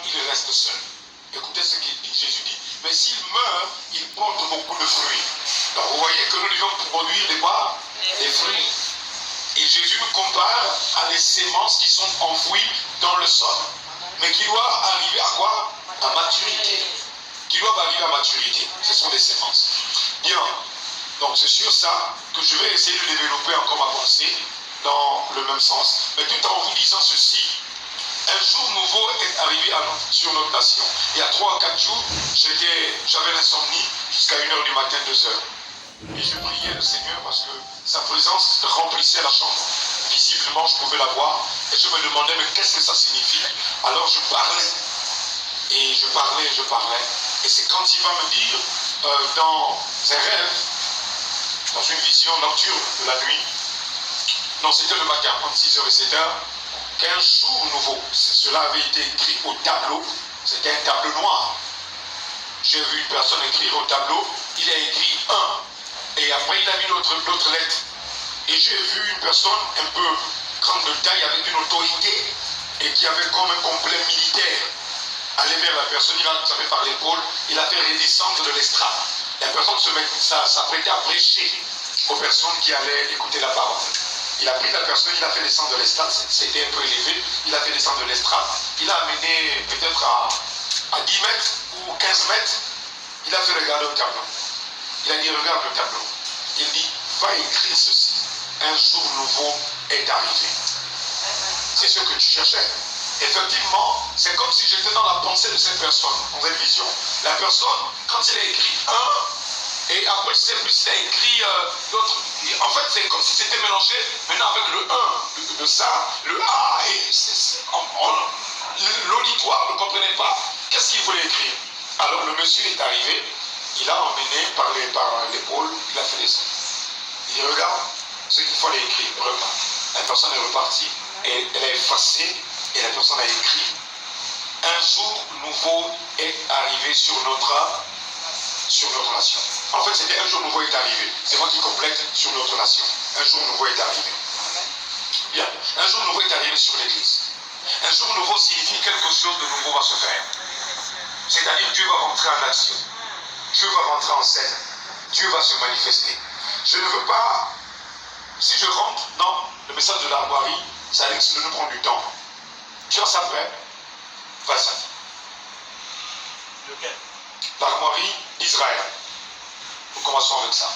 il reste seul. Écoutez ce qu'il dit. Jésus dit, mais s'il meurt, il porte beaucoup de fruits. Donc vous voyez que nous devons produire des fruits. Et Jésus nous compare à des sémences qui sont enfouies dans le sol, mais qui doivent arriver à quoi? À maturité. Qui doivent arriver à maturité. Ce sont des sémences. Bien. Donc c'est sur ça que je vais essayer de développer encore ma pensée dans le même sens. Mais tout en vous disant ceci, un jour nouveau est arrivé sur notre nation. Il y a 3 à 4 jours, j'avais l'insomnie jusqu'à 1h du matin, 2h. Et je priais le Seigneur parce que sa présence remplissait la chambre. Visiblement, je pouvais la voir. Et je me demandais, mais qu'est-ce que ça signifie? Alors je parlais. Et je parlais. Et c'est quand il va me dire, dans un rêve, dans une vision nocturne de la nuit, non, c'était le matin, entre 6h et 7h, qu'un jour nouveau, cela avait été écrit au tableau, c'était un tableau noir. J'ai vu une personne écrire au tableau, il a écrit 1, et après il a mis l'autre lettre. Et j'ai vu une personne un peu grande de taille avec une autorité, et qui avait comme un complet militaire. Aller vers la personne, il a tapé par l'épaule, il a fait redescendre de l'estrade. La personne s'apprêtait à prêcher aux personnes qui allaient écouter la parole. Il a pris la personne, il a fait descendre de l'estrade, c'était un peu élevé, il a fait descendre de l'estrade, il a amené peut-être à 10 mètres ou 15 mètres, il a fait regarder au tableau. Il a dit, regarde le tableau. Il dit, va écrire ceci, un jour nouveau est arrivé. C'est ce que tu cherchais. Effectivement, c'est comme si j'étais dans la pensée de cette personne, dans cette vision. La personne, quand il a écrit 1, et après, je sais plus, il a écrit d'autres. En fait, c'est comme si c'était mélangé maintenant avec le 1, de ça, le A, et l'auditoire ne comprenait pas qu'est-ce qu'il voulait écrire. Alors le monsieur est arrivé, il a emmené par l'épaule, il a fait descendre. Il dit, regarde ce qu'il fallait écrire, regarde. La personne est repartie, et elle a effacé, et la personne a écrit, un jour nouveau est arrivé sur notre nation. En fait, c'était un jour nouveau est arrivé. C'est moi qui complète sur notre nation. Un jour nouveau est arrivé. Bien. Un jour nouveau est arrivé sur l'Église. Un jour nouveau signifie quelque chose de nouveau va se faire. C'est-à-dire Dieu va rentrer en action. Dieu va rentrer en scène. Dieu va se manifester. Je ne veux pas, si je rentre dans le message de l'armoirie, ça risque de nous prendre du temps. Tu as ça prêt? Vas-y. Lequel? L'armoirie d'Israël. Nous commençons avec ça.